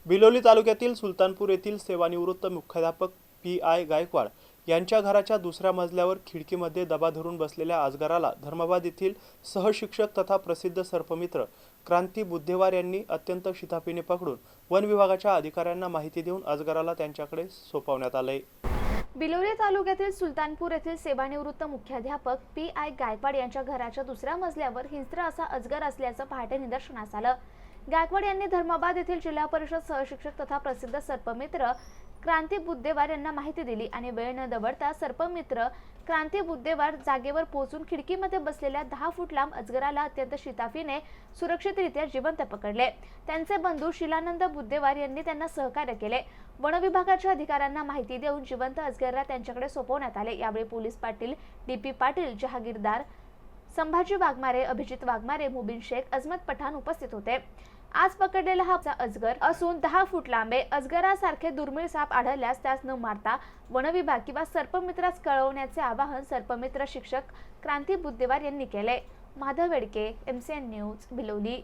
बिलोली तालुक्यातील सुलतानपूर येथील सेवानिवृत्त मुख्याध्यापक पी.आय. गायकवाड यांच्या घराच्या दुसऱ्या मजल्यावर खिडकीमध्ये दबा धरून बसलेल्या अजगराला धर्माबाद येथील सहशिक्षक तथा प्रसिद्ध सर्पमित्र क्रांती बुद्धेवार यांनी अत्यंत शिताफीने पकडून वन विभागाच्या अधिकाऱ्यांना माहिती देऊन अजगराला त्यांच्याकडे सोपवण्यात आले। बिलोली तालुक्यातील सुलतानपूर येथील सेवानिवृत्त मुख्याध्यापक पी.आय. गायकवाड यांच्या घराच्या दुसऱ्या मजल्यावर हिंस्त्र असा अजगर असल्याचं पहाटे निदर्शनास आलं। गायकवाड यांनी धर्माबाद येथील जिल्हा परिषद सहशिक्षक तथा प्रसिद्ध सर्पमित्र क्रांती बुद्धेवार यांना माहिती दिली आणि वेळ न दवडता सर्पमित्र क्रांती बुद्धेवार जागेवर पोहोचून खिडकीमध्ये बसलेल्या 10 फूट लांब अजगराला अत्यंत शिताफीने सुरक्षितरित्या जिवंत पकडले। त्यांचे बंधू शिलानंद बुद्धेवार यांनी त्यांना सहकार्य केले। वन विभागाच्या अधिकाऱ्यांना माहिती देऊन जिवंत अजगराला त्यांच्याकडे सोपवण्यात आले। यावेळी पोलीस पाटील डी.पी. पाटील, जहागीरदार संभाजी वाघमारे, अभिजित वाघमारे, मुबीन शेख, अजमत पठाण उपस्थित होते। आज पकडलेला हा अजगर असून 10 फूट लांबे अजगरासारखे दुर्मिळ साप आढळल्यास त्यास न मारता वन विभाग किंवा सर्पमित्रास कळवण्याचे आवाहन सर्पमित्र शिक्षक क्रांती बुद्धेवार यांनी केले। Madhav Wedke, MCN news, Biloli.